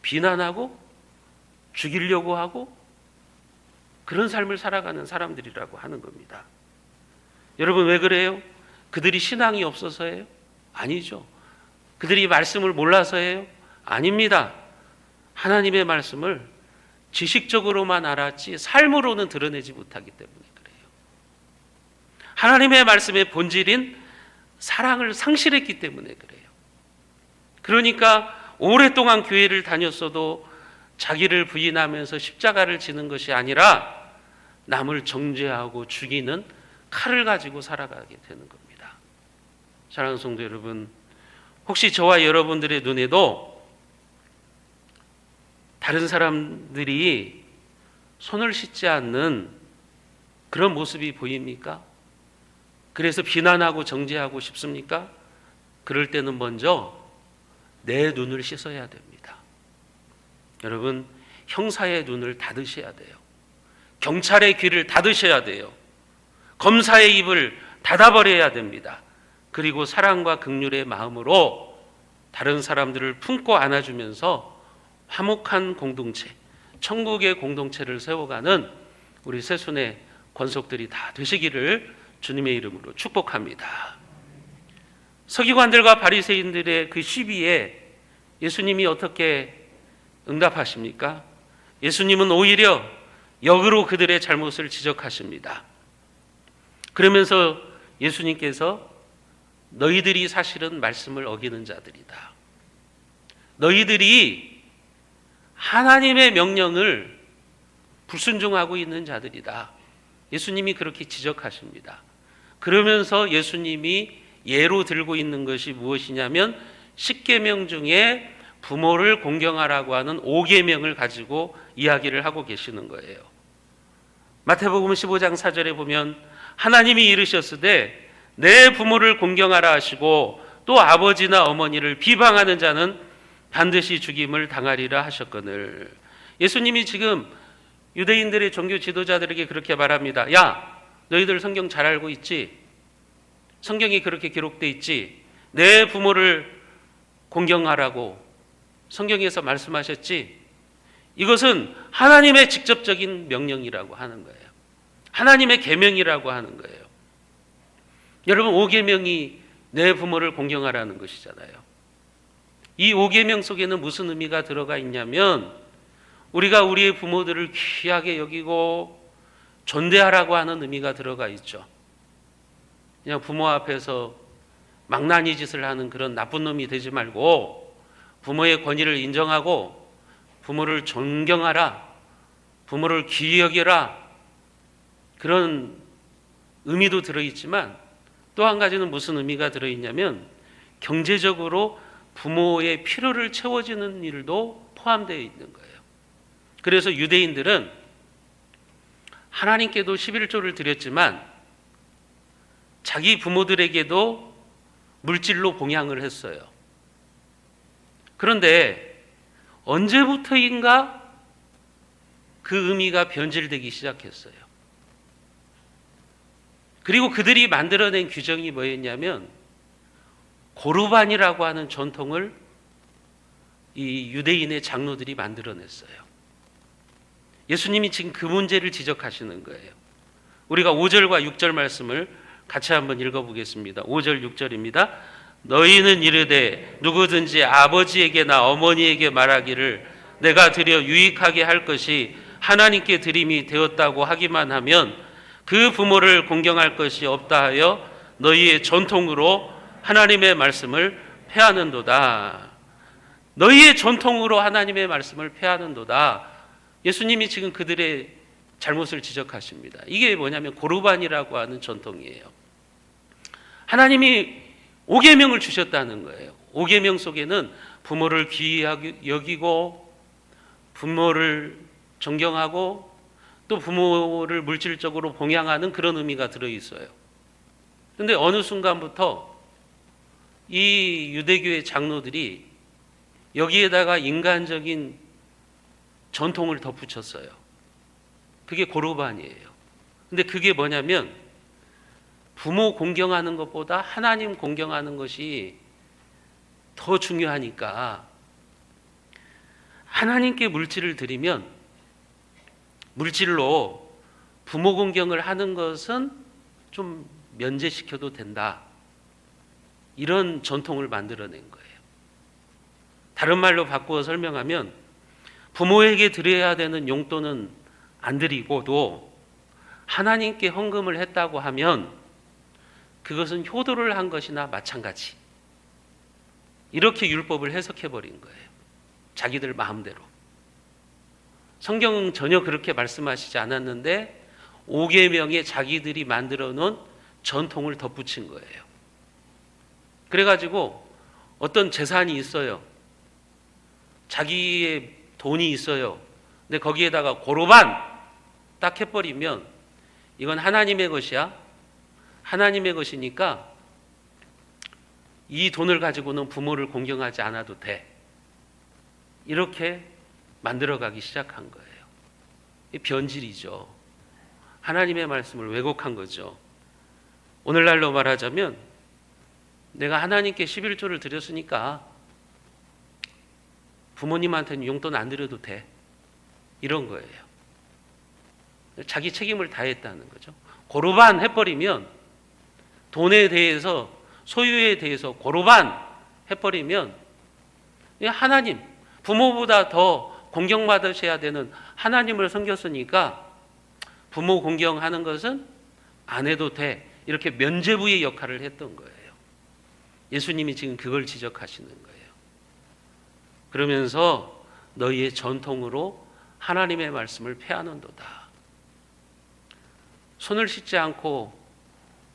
비난하고 죽이려고 하고 그런 삶을 살아가는 사람들이라고 하는 겁니다. 여러분 왜 그래요? 그들이 신앙이 없어서예요? 아니죠. 그들이 말씀을 몰라서예요? 아닙니다. 하나님의 말씀을 지식적으로만 알았지 삶으로는 드러내지 못하기 때문에 그래요. 하나님의 말씀의 본질인 사랑을 상실했기 때문에 그래요. 그러니까 오랫동안 교회를 다녔어도 자기를 부인하면서 십자가를 지는 것이 아니라 남을 정죄하고 죽이는 칼을 가지고 살아가게 되는 겁니다. 사랑하는 성도 여러분, 혹시 저와 여러분들의 눈에도 다른 사람들이 손을 씻지 않는 그런 모습이 보입니까? 그래서 비난하고 정죄하고 싶습니까? 그럴 때는 먼저 내 눈을 씻어야 됩니다. 여러분, 형사의 눈을 닫으셔야 돼요. 경찰의 귀를 닫으셔야 돼요. 검사의 입을 닫아버려야 됩니다. 그리고 사랑과 긍휼의 마음으로 다른 사람들을 품고 안아주면서 화목한 공동체, 천국의 공동체를 세워가는 우리 새순의 권속들이 다 되시기를 주님의 이름으로 축복합니다. 서기관들과 바리새인들의 그 시비에 예수님이 어떻게 응답하십니까? 예수님은 오히려 역으로 그들의 잘못을 지적하십니다. 그러면서 예수님께서 너희들이 사실은 말씀을 어기는 자들이다. 너희들이 하나님의 명령을 불순종하고 있는 자들이다. 예수님이 그렇게 지적하십니다. 그러면서 예수님이 예로 들고 있는 것이 무엇이냐면 10계명 중에 부모를 공경하라고 하는 5계명을 가지고 이야기를 하고 계시는 거예요. 마태복음 15장 4절에 보면 하나님이 이르셨으되 내 부모를 공경하라 하시고 또 아버지나 어머니를 비방하는 자는 반드시 죽임을 당하리라 하셨거늘. 예수님이 지금 유대인들의 종교 지도자들에게 그렇게 말합니다. 야, 너희들 성경 잘 알고 있지? 성경이 그렇게 기록돼 있지? 내 부모를 공경하라고 성경에서 말씀하셨지? 이것은 하나님의 직접적인 명령이라고 하는 거예요. 하나님의 계명이라고 하는 거예요. 여러분, 5계명이 내 부모를 공경하라는 것이잖아요. 이 5계명 속에는 무슨 의미가 들어가 있냐면 우리가 우리의 부모들을 귀하게 여기고 존대하라고 하는 의미가 들어가 있죠. 그냥 부모 앞에서 망나니 짓을 하는 그런 나쁜 놈이 되지 말고 부모의 권위를 인정하고 부모를 존경하라, 부모를 귀히 여겨라, 그런 의미도 들어있지만 또 한 가지는 무슨 의미가 들어있냐면 경제적으로 부모의 필요를 채워주는 일도 포함되어 있는 거예요. 그래서 유대인들은 하나님께도 11조를 드렸지만 자기 부모들에게도 물질로 봉양을 했어요. 그런데 언제부터인가 그 의미가 변질되기 시작했어요. 그리고 그들이 만들어낸 규정이 뭐였냐면 고르반이라고 하는 전통을 이 유대인의 장로들이 만들어냈어요. 예수님이 지금 그 문제를 지적하시는 거예요. 우리가 5절과 6절 말씀을 같이 한번 읽어보겠습니다. 5절 6절입니다. 너희는 이르되 누구든지 아버지에게나 어머니에게 말하기를 내가 드려 유익하게 할 것이 하나님께 드림이 되었다고 하기만 하면 그 부모를 공경할 것이 없다 하여 너희의 전통으로 하나님의 말씀을 폐하는도다. 너희의 전통으로 하나님의 말씀을 폐하는도다. 예수님이 지금 그들의 잘못을 지적하십니다. 이게 뭐냐면 고르반이라고 하는 전통이에요. 하나님이 5계명을 주셨다는 거예요. 5계명 속에는 부모를 귀히 여기고 부모를 존경하고 또 부모를 물질적으로 봉양하는 그런 의미가 들어있어요. 그런데 어느 순간부터 이 유대교의 장로들이 여기에다가 인간적인 전통을 덧붙였어요. 그게 고르반이에요. 근데 그게 뭐냐면 부모 공경하는 것보다 하나님 공경하는 것이 더 중요하니까 하나님께 물질을 드리면 물질로 부모 공경을 하는 것은 좀 면제시켜도 된다. 이런 전통을 만들어낸 거예요. 다른 말로 바꾸어 설명하면 부모에게 드려야 되는 용돈은 안 드리고도 하나님께 헌금을 했다고 하면 그것은 효도를 한 것이나 마찬가지. 이렇게 율법을 해석해버린 거예요. 자기들 마음대로. 성경은 전혀 그렇게 말씀하시지 않았는데 5계명에 자기들이 만들어 놓은 전통을 덧붙인 거예요. 그래가지고 어떤 재산이 있어요. 자기의 돈이 있어요. 근데 거기에다가 고르반 딱 해버리면 이건 하나님의 것이야. 하나님의 것이니까 이 돈을 가지고는 부모를 공경하지 않아도 돼. 이렇게 만들어가기 시작한 거예요. 이 변질이죠. 하나님의 말씀을 왜곡한 거죠. 오늘날로 말하자면 내가 하나님께 11조를 드렸으니까 부모님한테는 용돈 안 드려도 돼. 이런 거예요. 자기 책임을 다했다는 거죠. 고르반 해버리면 돈에 대해서 소유에 대해서 고르반 해버리면 하나님, 부모보다 더 공경받으셔야 되는 하나님을 섬겼으니까 부모 공경하는 것은 안 해도 돼. 이렇게 면죄부의 역할을 했던 거예요. 예수님이 지금 그걸 지적하시는 거예요. 그러면서 너희의 전통으로 하나님의 말씀을 폐하는도다. 손을 씻지 않고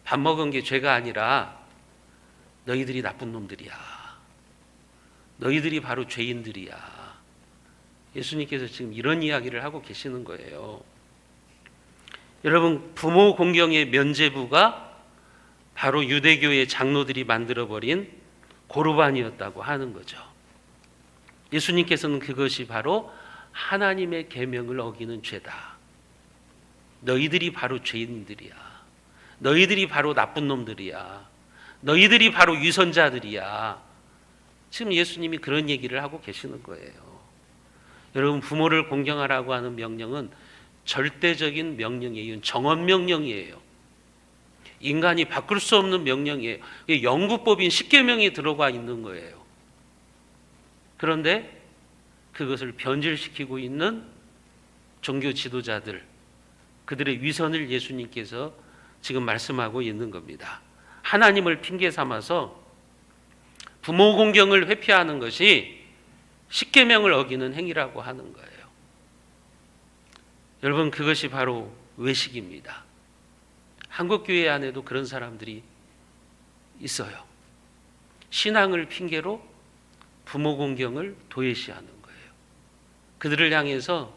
밥 먹은 게 죄가 아니라 너희들이 나쁜 놈들이야. 너희들이 바로 죄인들이야. 예수님께서 지금 이런 이야기를 하고 계시는 거예요. 여러분, 부모 공경의 면죄부가 바로 유대교의 장로들이 만들어버린 고르반이었다고 하는 거죠. 예수님께서는 그것이 바로 하나님의 계명을 어기는 죄다. 너희들이 바로 죄인들이야. 너희들이 바로 나쁜 놈들이야. 너희들이 바로 위선자들이야. 지금 예수님이 그런 얘기를 하고 계시는 거예요. 여러분, 부모를 공경하라고 하는 명령은 절대적인 명령이에요. 정언명령이에요. 인간이 바꿀 수 없는 명령이에요. 영구법인 십계명이 들어가 있는 거예요. 그런데 그것을 변질시키고 있는 종교 지도자들, 그들의 위선을 예수님께서 지금 말씀하고 있는 겁니다. 하나님을 핑계 삼아서 부모 공경을 회피하는 것이 십계명을 어기는 행위라고 하는 거예요. 여러분, 그것이 바로 외식입니다. 한국 교회 안에도 그런 사람들이 있어요. 신앙을 핑계로 부모 공경을 도외시하는 거예요. 그들을 향해서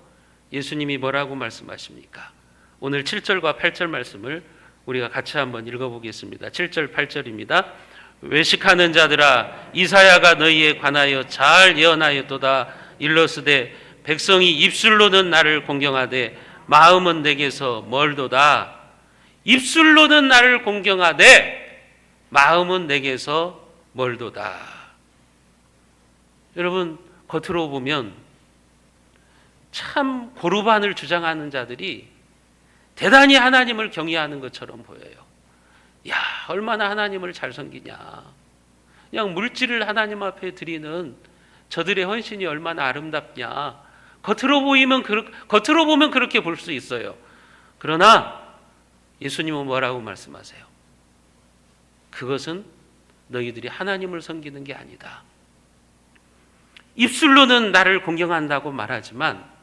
예수님이 뭐라고 말씀하십니까? 오늘 7절과 8절 말씀을 우리가 같이 한번 읽어보겠습니다. 7절 8절입니다. 외식하는 자들아, 이사야가 너희에 관하여 잘 예언하였도다. 일러스되 백성이 입술로는 나를 공경하되 마음은 내게서 멀도다. 입술로는 나를 공경하되 마음은 내게서 멀도다. 여러분, 겉으로 보면 참 고르반을 주장하는 자들이 대단히 하나님을 경외하는 것처럼 보여요. 야, 얼마나 하나님을 잘 섬기냐. 그냥 물질을 하나님 앞에 드리는 저들의 헌신이 얼마나 아름답냐. 겉으로 보면 그렇게 볼 수 있어요. 그러나 예수님은 뭐라고 말씀하세요? 그것은 너희들이 하나님을 섬기는 게 아니다. 입술로는 나를 공경한다고 말하지만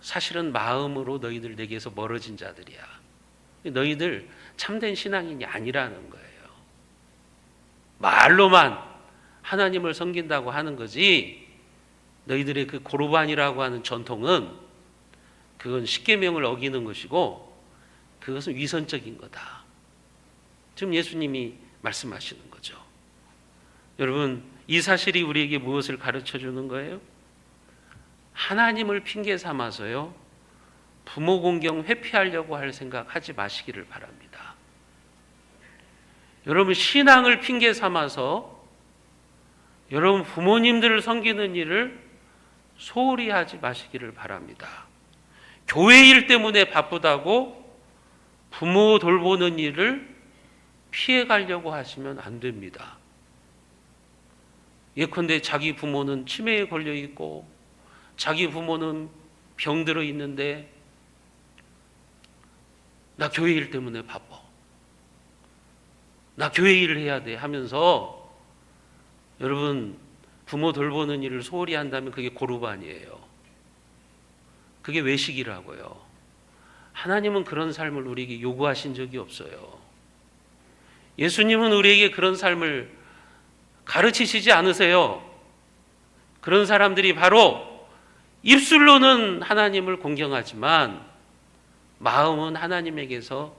사실은 마음으로 너희들 내게서 멀어진 자들이야. 너희들 참된 신앙인이 아니라는 거예요. 말로만 하나님을 섬긴다고 하는 거지, 너희들의 그 고르반이라고 하는 전통은 그건 십계명을 어기는 것이고 그것은 위선적인 거다. 지금 예수님이 말씀하시는 거죠. 여러분, 이 사실이 우리에게 무엇을 가르쳐 주는 거예요? 하나님을 핑계 삼아서요, 부모 공경 회피하려고 할 생각 하지 마시기를 바랍니다. 여러분, 신앙을 핑계 삼아서 여러분 부모님들을 섬기는 일을 소홀히 하지 마시기를 바랍니다. 교회 일 때문에 바쁘다고 부모 돌보는 일을 피해 가려고 하시면 안 됩니다. 예컨대 자기 부모는 치매에 걸려 있고 자기 부모는 병들어 있는데 나 교회 일 때문에 바빠. 나 교회 일을 해야 돼 하면서 여러분 부모 돌보는 일을 소홀히 한다면 그게 고르반이에요. 그게 외식이라고요. 하나님은 그런 삶을 우리에게 요구하신 적이 없어요. 예수님은 우리에게 그런 삶을 가르치시지 않으세요. 그런 사람들이 바로 입술로는 하나님을 공경하지만 마음은 하나님에게서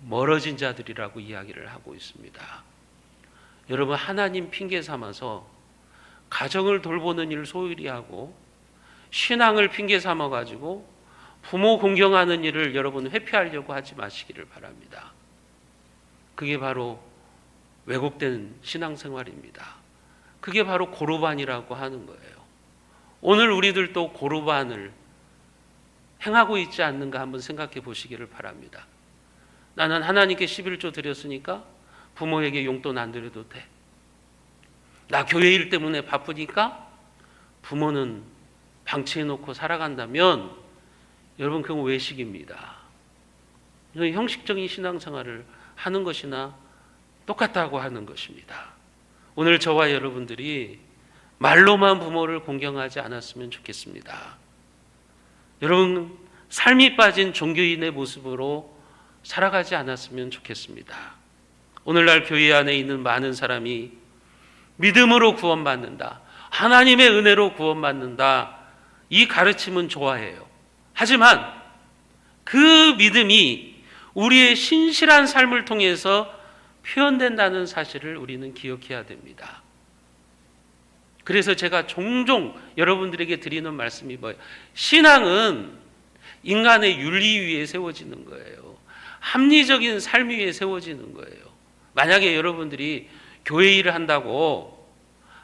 멀어진 자들이라고 이야기를 하고 있습니다. 여러분, 하나님 핑계 삼아서 가정을 돌보는 일을 소홀히 하고 신앙을 핑계 삼아 가지고 부모 공경하는 일을 여러분 회피하려고 하지 마시기를 바랍니다. 그게 바로 왜곡된 신앙생활입니다. 그게 바로 고르반이라고 하는 거예요. 오늘 우리들도 고르반을 행하고 있지 않는가 한번 생각해 보시기를 바랍니다. 나는 하나님께 11조 드렸으니까 부모에게 용돈 안 드려도 돼. 나 교회 일 때문에 바쁘니까 부모는 방치해 놓고 살아간다면 여러분, 그건 외식입니다. 형식적인 신앙생활을 하는 것이나 똑같다고 하는 것입니다. 오늘 저와 여러분들이 말로만 부모를 공경하지 않았으면 좋겠습니다. 여러분, 삶이 빠진 종교인의 모습으로 살아가지 않았으면 좋겠습니다. 오늘날 교회 안에 있는 많은 사람이 믿음으로 구원받는다, 하나님의 은혜로 구원받는다, 이 가르침은 좋아해요. 하지만 그 믿음이 우리의 신실한 삶을 통해서 표현된다는 사실을 우리는 기억해야 됩니다. 그래서 제가 종종 여러분들에게 드리는 말씀이 뭐예요? 신앙은 인간의 윤리 위에 세워지는 거예요. 합리적인 삶 위에 세워지는 거예요. 만약에 여러분들이 교회 일을 한다고,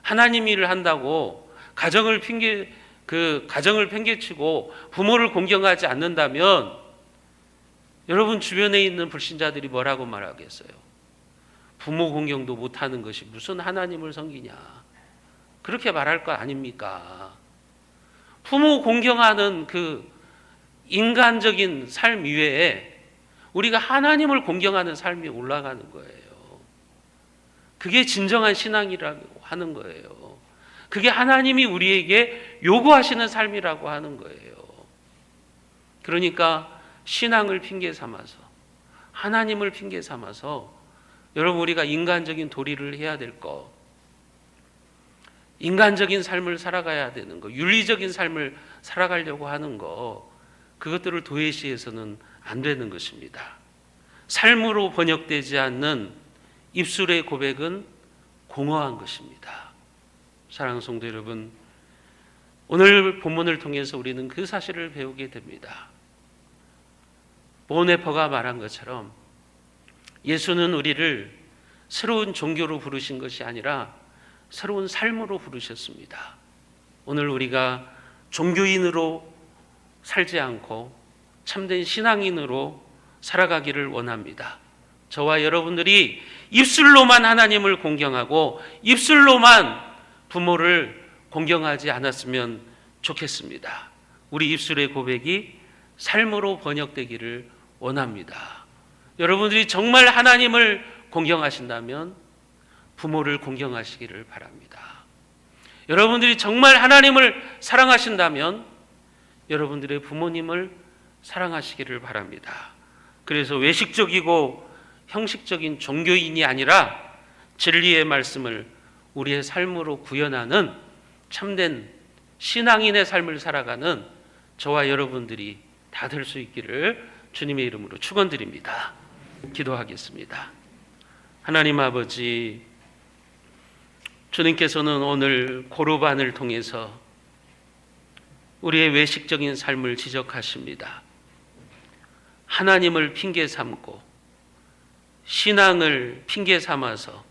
하나님 일을 한다고 가정을 팽개치고 부모를 공경하지 않는다면 여러분 주변에 있는 불신자들이 뭐라고 말하겠어요? 부모 공경도 못하는 것이 무슨 하나님을 섬기냐, 그렇게 말할 거 아닙니까? 부모 공경하는 그 인간적인 삶 위에 우리가 하나님을 공경하는 삶이 올라가는 거예요. 그게 진정한 신앙이라고 하는 거예요. 그게 하나님이 우리에게 요구하시는 삶이라고 하는 거예요. 그러니까 신앙을 핑계 삼아서, 하나님을 핑계 삼아서 여러분, 우리가 인간적인 도리를 해야 될 거, 인간적인 삶을 살아가야 되는 거, 윤리적인 삶을 살아가려고 하는 거, 그것들을 도외시해서는 안 되는 것입니다. 삶으로 번역되지 않는 입술의 고백은 공허한 것입니다. 사랑하는 성도 여러분, 오늘 본문을 통해서 우리는 그 사실을 배우게 됩니다. 보네퍼가 말한 것처럼 예수는 우리를 새로운 종교로 부르신 것이 아니라 새로운 삶으로 부르셨습니다. 오늘 우리가 종교인으로 살지 않고 참된 신앙인으로 살아가기를 원합니다. 저와 여러분들이 입술로만 하나님을 공경하고 입술로만 부모를 공경하지 않았으면 좋겠습니다. 우리 입술의 고백이 삶으로 번역되기를 원합니다. 여러분들이 정말 하나님을 공경하신다면 부모를 공경하시기를 바랍니다. 여러분들이 정말 하나님을 사랑하신다면 여러분들의 부모님을 사랑하시기를 바랍니다. 그래서 외식적이고 형식적인 종교인이 아니라 진리의 말씀을 우리의 삶으로 구현하는 참된 신앙인의 삶을 살아가는 저와 여러분들이 다 될 수 있기를 주님의 이름으로 축원드립니다. 기도하겠습니다. 하나님 아버지, 주님께서는 오늘 고르반을 통해서 우리의 외식적인 삶을 지적하십니다. 하나님을 핑계 삼고 신앙을 핑계 삼아서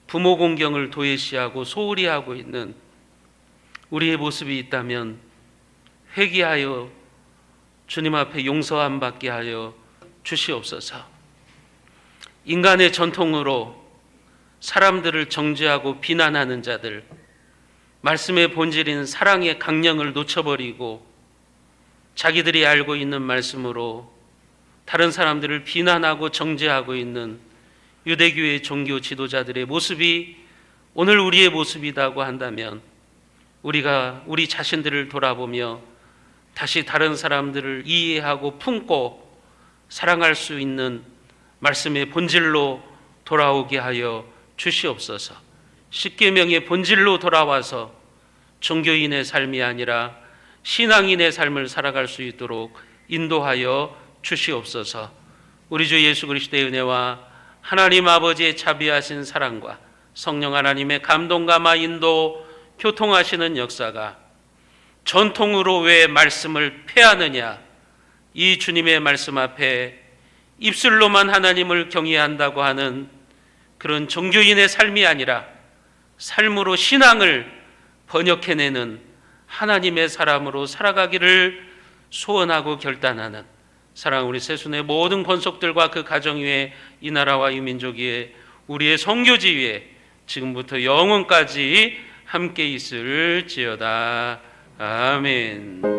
부모 공경을 도외시하고 소홀히 하고 있는 우리의 모습이 있다면 회개하여 주님 앞에 용서 안 받게 하여 주시옵소서. 인간의 전통으로 사람들을 정죄하고 비난하는 자들, 말씀의 본질인 사랑의 강령을 놓쳐버리고 자기들이 알고 있는 말씀으로 다른 사람들을 비난하고 정죄하고 있는 유대교의 종교 지도자들의 모습이 오늘 우리의 모습이라고 한다면 우리가 우리 자신들을 돌아보며 다시 다른 사람들을 이해하고 품고 사랑할 수 있는 말씀의 본질로 돌아오게 하여 주시옵소서. 십계명의 본질로 돌아와서 종교인의 삶이 아니라 신앙인의 삶을 살아갈 수 있도록 인도하여 주시옵소서. 우리 주 예수 그리스도의 은혜와 하나님 아버지의 자비하신 사랑과 성령 하나님의 감동감화 인도 교통하시는 역사가 전통으로 왜 말씀을 폐하느냐, 이 주님의 말씀 앞에 입술로만 하나님을 경외한다고 하는 그런 종교인의 삶이 아니라 삶으로 신앙을 번역해내는 하나님의 사람으로 살아가기를 소원하고 결단하는 사랑하는 우리 세순의 모든 권속들과 그 가정 위에 이 나라와 이 민족 위에 우리의 선교지 위에 지금부터 영원까지 함께 있을지어다. 아멘.